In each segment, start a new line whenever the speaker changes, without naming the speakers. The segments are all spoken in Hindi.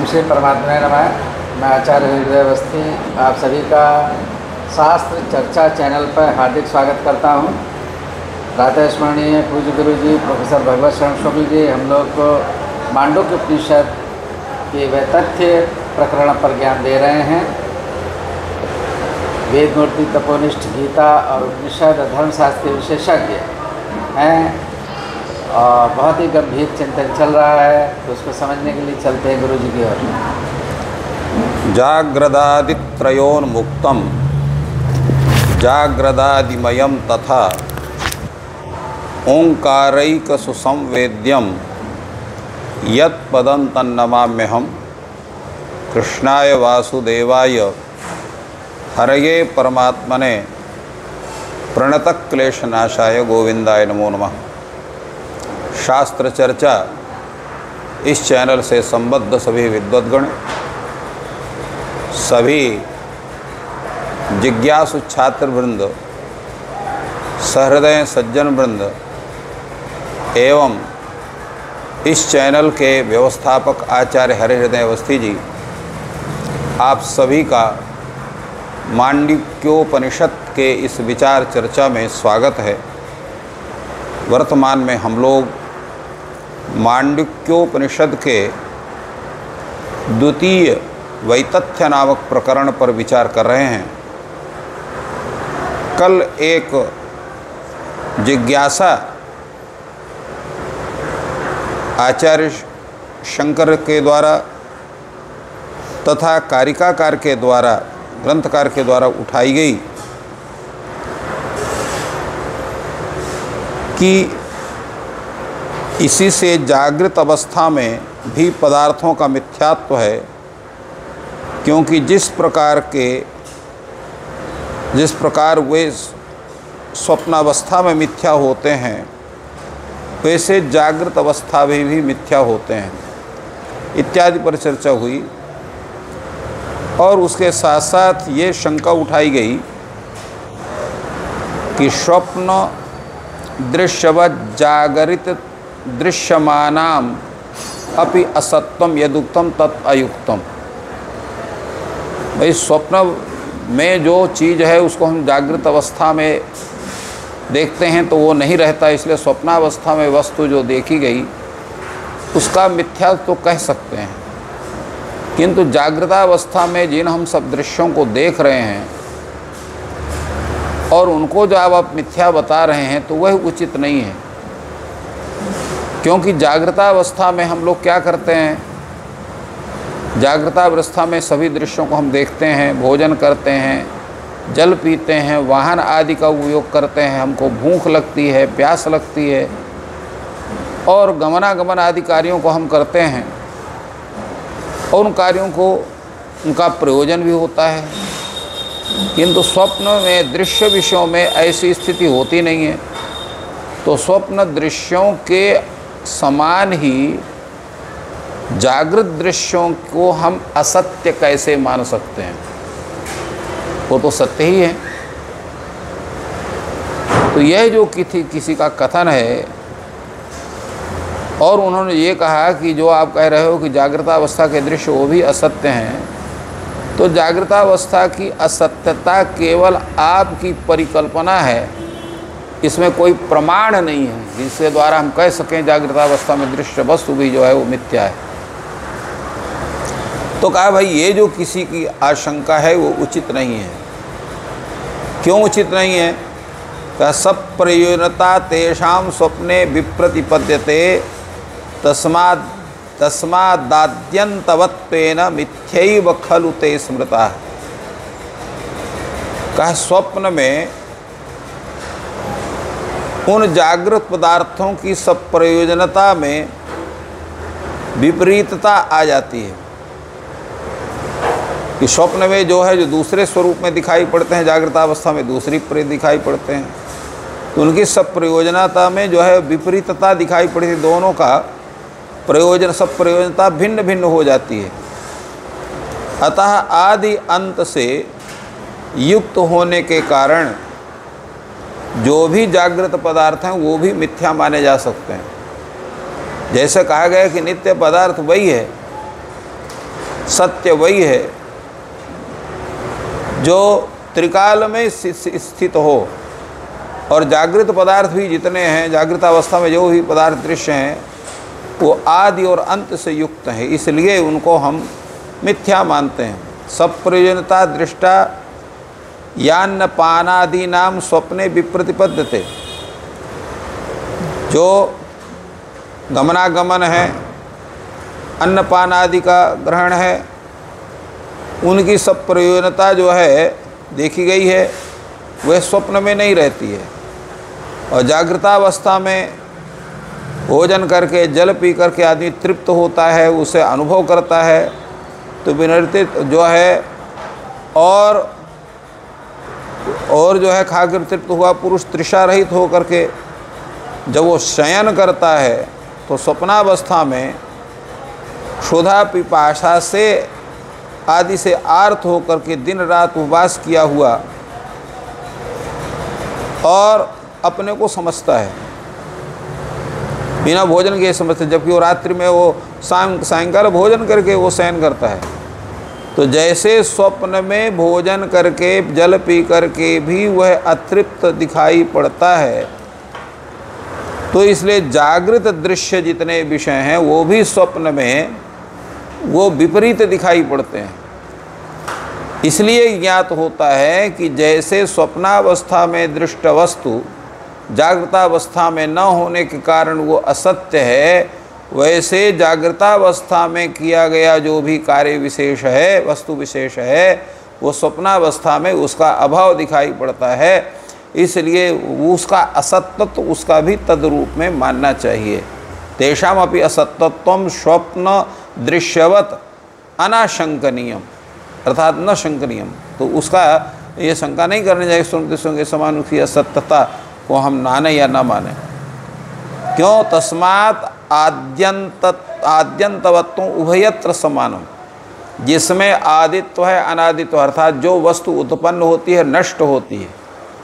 ओम श्री परमात्मा नमः। मैं आचार्य हृदय अवस्थी आप सभी का शास्त्र चर्चा चैनल पर हार्दिक स्वागत करता हूं। प्रातः स्मरणीय पूज्य गुरु जी प्रोफेसर भगवत शरण स्वामी जी हम लोग को मांडुक्य उपनिषद के वैतथ्य प्रकरण पर ज्ञान दे रहे हैं। वेद मूर्ति तपोनिष्ठ गीता और उपनिषद धर्मशास्त्र के विशेषज्ञ हैं और बहुत ही गंभीर चिंतन चल रहा है, तो उसको समझने के लिए चलते हैं गुरु जी की ओर।
जाग्रदादित्रयोन्मुक्तम जाग्रदादिमयम तथा ओंकारैक सुसंवेद्यम यत्पदं तन्नमाम्यहम् कृष्णाय वासुदेवाय हरये परमात्मने प्रणतक्लेशनाशाय गोविंदाय नमो नमः। शास्त्र चर्चा इस चैनल से संबद्ध सभी विद्वद्गण, सभी जिज्ञासु छात्र वृंद, सहृदय सज्जन वृंद एवं इस चैनल के व्यवस्थापक आचार्य हरिहृदय अवस्थी जी, आप सभी का मांडुक्योपनिषद के इस विचार चर्चा में स्वागत है। वर्तमान में हम लोग मांडुक्योपनिषद के द्वितीय वैतथ्य नामक प्रकरण पर विचार कर रहे हैं। कल एक जिज्ञासा आचार्य शंकर के द्वारा तथा कारिकाकार के द्वारा, ग्रंथकार के द्वारा उठाई गई कि इसी से जागृत अवस्था में भी पदार्थों का मिथ्यात्व है, क्योंकि जिस प्रकार वे स्वप्नावस्था में मिथ्या होते हैं वैसे जागृत अवस्था में भी मिथ्या होते हैं इत्यादि पर चर्चा हुई। और उसके साथ साथ ये शंका उठाई गई कि स्वप्न दृश्यवत् जागरित दृश्यमानाम अपि असत्यम यदुक्तम तत् अयुक्तम। भाई स्वप्न में जो चीज़ है उसको हम जागृत अवस्था में देखते हैं तो वो नहीं रहता, इसलिए स्वप्नावस्था में वस्तु जो देखी गई उसका मिथ्या तो कह सकते हैं, किंतु जागृतावस्था में जिन हम सब दृश्यों को देख रहे हैं और उनको जो आप मिथ्या बता रहे हैं तो वह उचित नहीं है। क्योंकि जागृतावस्था में हम लोग क्या करते हैं, जागृतावस्था में सभी दृश्यों को हम देखते हैं, भोजन करते हैं, जल पीते हैं, वाहन आदि का उपयोग करते हैं, हमको भूख लगती है, प्यास लगती है और गमनागमन आदि कार्यों को हम करते हैं और उन कार्यों को उनका प्रयोजन भी होता है। किंतु स्वप्न में दृश्य विषयों में ऐसी स्थिति होती नहीं है। तो स्वप्न दृश्यों के समान ही जागृत दृश्यों को हम असत्य कैसे मान सकते हैं, वो तो सत्य ही है। तो यह जो किसी का कथन है और उन्होंने ये कहा कि जो आप कह रहे हो कि जागृतावस्था के दृश्य वो भी असत्य हैं, तो जागृतावस्था की असत्यता केवल आपकी परिकल्पना है, इसमें कोई प्रमाण नहीं है जिसके द्वारा हम कह सकें जागृतावस्था में दृश्य वस्तु भी जो है वो मिथ्या है। तो कहा भाई ये जो किसी की आशंका है वो उचित नहीं है। क्यों उचित नहीं है? कहा सब प्रयोजनता तेषां स्वप्ने विप्रतिपद्यते तस्मादाद्यंतवत्वेन मिथ्यैव खलु ते स्मृता। कहा स्वप्न में उन जागृत पदार्थों की सब प्रयोजनता में विपरीतता आ जाती है कि स्वप्न में जो है जो दूसरे स्वरूप में दिखाई पड़ते हैं, जागृतावस्था में दूसरी दिखाई पड़ते हैं, तो उनकी सब प्रयोजनता में जो है विपरीतता दिखाई पड़ती है। दोनों का प्रयोजन, सब प्रयोजनता भिन्न भिन्न हो जाती है। अतः आदि अंत से युक्त होने के कारण जो भी जागृत पदार्थ हैं वो भी मिथ्या माने जा सकते हैं। जैसे कहा गया कि नित्य पदार्थ वही है सत्य वही है जो त्रिकाल में स्थित हो, और जागृत पदार्थ भी जितने हैं, जागृत अवस्था में जो भी पदार्थ दृश्य हैं वो आदि और अंत से युक्त हैं, इसलिए उनको हम मिथ्या मानते हैं। सब प्रयोजनता दृष्टा यान्न पानादि नाम स्वप्ने विप्रतिपद्यते। जो गमनागमन है, अन्नपान आदि का ग्रहण है, उनकी सब प्रयोजनता जो है देखी गई है, वह स्वप्न में नहीं रहती है। और जागृतावस्था में भोजन करके जल पी करके आदमी तृप्त होता है, उसे अनुभव करता है, तो विनिर्तित जो है और जो है खाकर तृप्त हुआ पुरुष तृषा रहित हो करके जब वो शयन करता है तो स्वप्नावस्था में क्षुधा पिपाशा से आदि से आर्त हो करके दिन रात उपवास किया हुआ और अपने को समझता है, बिना भोजन के समझते, जबकि वो रात्रि में वो सायंकाल भोजन करके वो शयन करता है। तो जैसे स्वप्न में भोजन करके जल पी करके भी वह अतृप्त दिखाई पड़ता है, तो इसलिए जागृत दृश्य जितने विषय हैं वो भी स्वप्न में वो विपरीत दिखाई पड़ते हैं। इसलिए ज्ञात होता है कि जैसे स्वप्नावस्था में दृष्ट वस्तु जागृतावस्था में न होने के कारण वो असत्य है, वैसे जागृतावस्था में किया गया जो भी कार्य विशेष है, वस्तु विशेष है, वो स्वप्नावस्था में उसका अभाव दिखाई पड़ता है। इसलिए उसका असत्यत्व उसका भी तद्रूप में मानना चाहिए। तेषाम अपि असत्यत्वम स्वप्न दृश्यवत अनाशंकनीयम, अर्थात न शंकनीयम। तो उसका ये शंका नहीं करनी चाहिए स्मृतियों के समान उसकी असत्यता को हम माने या न माने। क्यों? तस्मात् आद्यंतवत्व उभयत्र समानम। जिसमें आदित्व है अनादित्व, अर्थात जो वस्तु उत्पन्न होती है नष्ट होती है,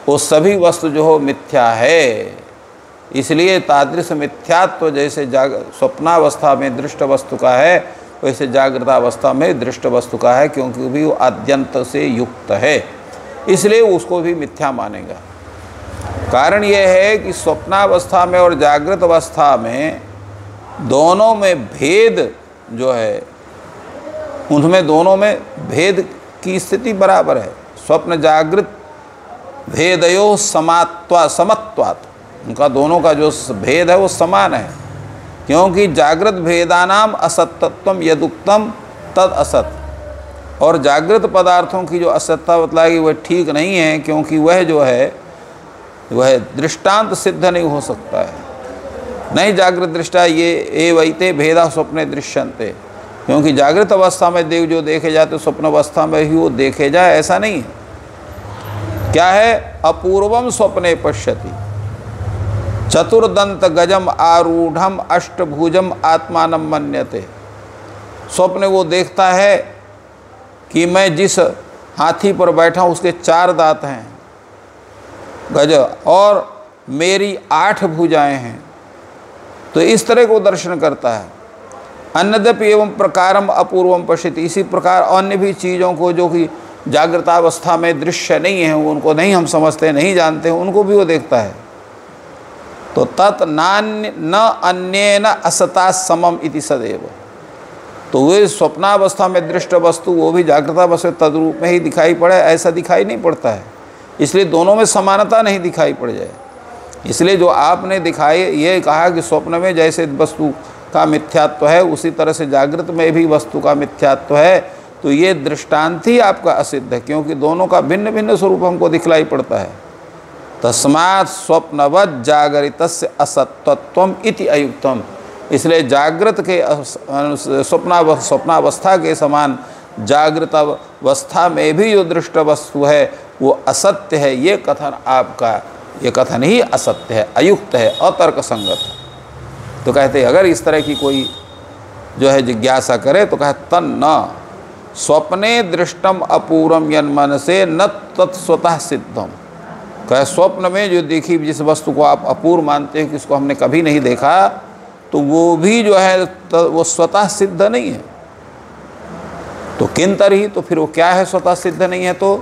वो सभी वस्तु जो हो मिथ्या है। इसलिए तादृश मिथ्यात्व जैसे स्वप्नावस्था में दृष्ट वस्तु का है, वैसे जागृतावस्था में दृष्ट वस्तु का है, क्योंकि भी वो आद्यंत से युक्त है, इसलिए उसको भी मिथ्या मानेगा। कारण यह है कि स्वप्नावस्था में और जागृत अवस्था में दोनों में भेद जो है, उनमें दोनों में भेद की स्थिति बराबर है। स्वप्न जागृत भेदयो समत्वात्, उनका दोनों का जो भेद है वो समान है। क्योंकि जागृत भेदानाम असत्यत्वम यदुक्तम तद असत, और जागृत पदार्थों की जो असत्यता बतलाई वह ठीक नहीं है, क्योंकि वह जो है वह दृष्टांत सिद्ध नहीं हो सकता है। नहीं जागृत दृष्टा ये एवैते भेदा स्वप्ने दृश्यन्ते, क्योंकि जागृत अवस्था में देव जो देखे जाते स्वप्न अवस्था में ही वो देखे जाए, ऐसा नहीं है। क्या है? अपूर्वम स्वप्ने पश्यति चतुर्दंत गजम आरूढ़म अष्टभुजम आत्मानं मन्यते। स्वप्न वो देखता है कि मैं जिस हाथी पर बैठा हूँ उसके 4 दांत हैं गज, और मेरी 8 भुजाएं हैं। तो इस तरह को दर्शन करता है। अन्यद्यपि एवं प्रकारम अपूर्वम पश्यति, इसी प्रकार अन्य भी चीज़ों को जो कि जागृतावस्था में दृश्य नहीं है, उनको नहीं हम समझते, नहीं जानते, उनको भी वो देखता है। तो तत् न अन्येन असता समम इति सदैव। तो वे स्वप्नावस्था में दृष्ट वस्तु वो भी जागृतावस्था तद्रूप में ही दिखाई पड़े, ऐसा दिखाई नहीं पड़ता है। इसलिए दोनों में समानता नहीं दिखाई पड़ जाए। इसलिए जो आपने दिखाई ये कहा कि स्वप्न में जैसे वस्तु का मिथ्यात्व है, उसी तरह से जागृत में भी वस्तु का मिथ्यात्व है, तो ये दृष्टांत ही आपका असिद्ध है, क्योंकि दोनों का भिन्न भिन्न स्वरूप हमको दिखलाई पड़ता है। तस्मात् स्वप्नवत् जागरितस्य असत्वत्वम इति अयुक्तम। इसलिए जागृत के स्वप्नावस्था के समान जागृत अवस्था में भी जो दृष्ट वस्तु है वो असत्य है, ये कथन आपका, ये कथन ही असत्य है, अयुक्त है, अतर्क संगत। तो कहते अगर इस तरह की कोई जो है जिज्ञासा करे तो कहे तन्न स्वप्ने दृष्टम अपूर्वम यन्मन से न तत्स्वतः सिद्धम। कहे स्वप्न में जो देखी जिस वस्तु को आप अपूर्व मानते हैं कि इसको हमने कभी नहीं देखा, तो वो भी जो है वो स्वतः सिद्ध नहीं है। तो किंतरी, तो फिर वो क्या है स्वतः सिद्ध नहीं है? तो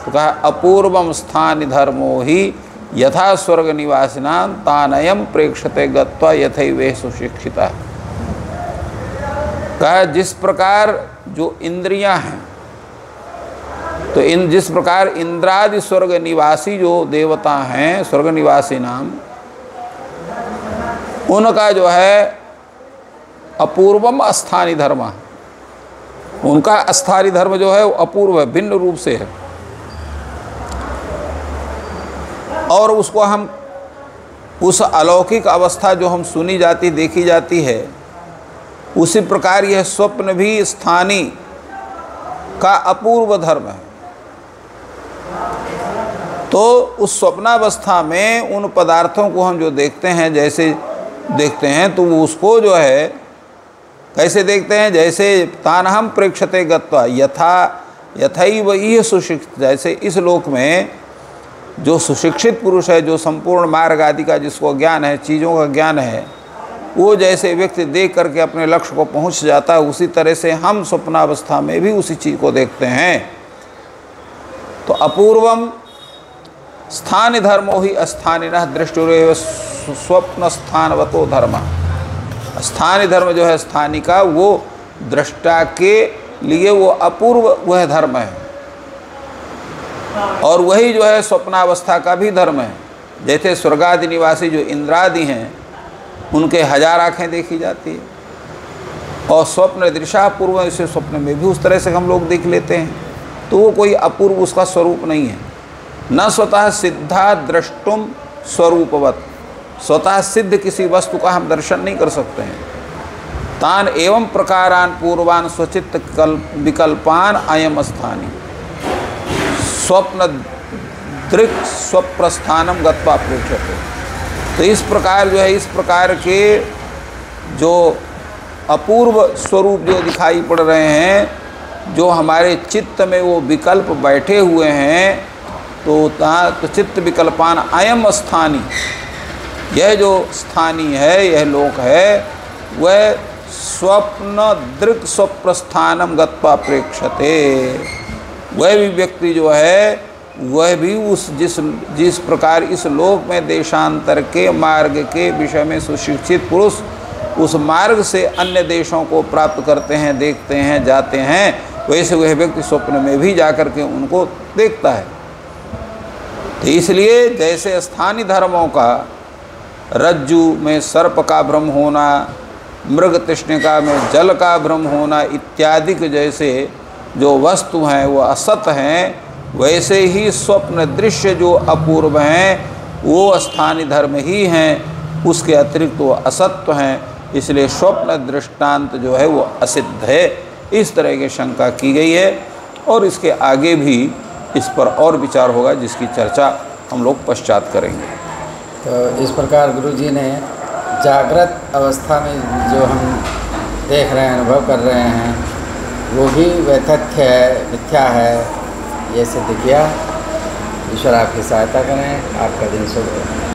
कहा अपूर्वम स्थान धर्मो ही यथा स्वर्ग निवासिनां तानयम प्रेक्षते गत्वा यथैव सुशिक्षिता। कहा जिस प्रकार जो इंद्रियां हैं, तो जिस प्रकार इंद्रादि स्वर्ग निवासी जो देवता हैं, स्वर्ग निवासी नाम, उनका जो है अपूर्वम अस्थानी धर्म, उनका अस्थानी धर्म जो है वो अपूर्व है, भिन्न रूप से है, और उसको हम उस अलौकिक अवस्था जो हम सुनी जाती देखी जाती है, उसी प्रकार यह स्वप्न भी स्थानी का अपूर्व धर्म है। तो उस स्वप्नावस्था में उन पदार्थों को हम जो देखते हैं, जैसे देखते हैं, तो वो उसको जो है कैसे देखते हैं? जैसे तानहम प्रेक्षते गत्वा यथैव इह सुशिक्षित, जैसे इस लोक में जो सुशिक्षित पुरुष है, जो संपूर्ण मार्ग आदि का जिसको ज्ञान है, चीज़ों का ज्ञान है, वो जैसे व्यक्ति देख करके अपने लक्ष्य को पहुंच जाता है, उसी तरह से हम स्वप्नावस्था में भी उसी चीज़ को देखते हैं। तो अपूर्वम स्थान धर्मो ही अस्थानिनः दृष्टुरेव स्वप्न स्थानवतो धर्म। स्थानीय धर्म जो है स्थानी का, वो दृष्टा के लिए वो अपूर्व वह धर्म है, और वही जो है स्वप्नावस्था का भी धर्म है। जैसे स्वर्गादि निवासी जो इंद्रादि हैं, उनके 1000 आँखें देखी जाती है, और स्वप्न दृशा पूर्व, इसे स्वप्न में भी उस तरह से हम लोग देख लेते हैं। तो वो कोई अपूर्व उसका स्वरूप नहीं है। न स्वतः सिद्धा द्रष्टुम स्वरूपवत, स्वतः सिद्ध किसी वस्तु का हम दर्शन नहीं कर सकते हैं। तान एवं प्रकारान पूर्वान स्वचित्त विकल्पान अयम स्थानी स्वप्न दृक् स्वप्रस्थानम गत्वा प्रेक्षते। तो इस प्रकार जो है, इस प्रकार के जो अपूर्व स्वरूप जो दिखाई पड़ रहे हैं, जो हमारे चित्त में वो विकल्प बैठे हुए हैं, तो चित्त विकल्पान अयम स्थानी, यह जो स्थानी है, यह लोक है, वह स्वप्न दृक् स्वप्रस्थानम गत्वा प्रेक्षते। वह भी व्यक्ति जो है, वह भी उस जिस प्रकार इस लोक में देशांतर के मार्ग के विषय में सुशिक्षित पुरुष उस मार्ग से अन्य देशों को प्राप्त करते हैं, देखते हैं, जाते हैं, वैसे वह व्यक्ति स्वप्न में भी जाकर के उनको देखता है। तो इसलिए जैसे स्थानीय धर्मों का रज्जु में सर्प का भ्रम होना, मृग तृष्णिका में जल का भ्रम होना इत्यादि के जैसे जो वस्तु हैं वो असत हैं, वैसे ही स्वप्न दृश्य जो अपूर्व हैं वो स्थानीय धर्म ही हैं, उसके अतिरिक्त वो असत्व हैं। इसलिए स्वप्न दृष्टांत जो है वो असिद्ध है। इस तरह की शंका की गई है, और इसके आगे भी इस पर और विचार होगा, जिसकी चर्चा हम लोग पश्चात करेंगे।
तो इस प्रकार गुरुजी ने जागृत अवस्था में जो हम देख रहे हैं, अनुभव कर रहे हैं, वो भी वह तथ्य है, मिथ्या है, ये सिद्ध किया। ईश्वर आपकी सहायता करें। आपका दिन शुभ हो।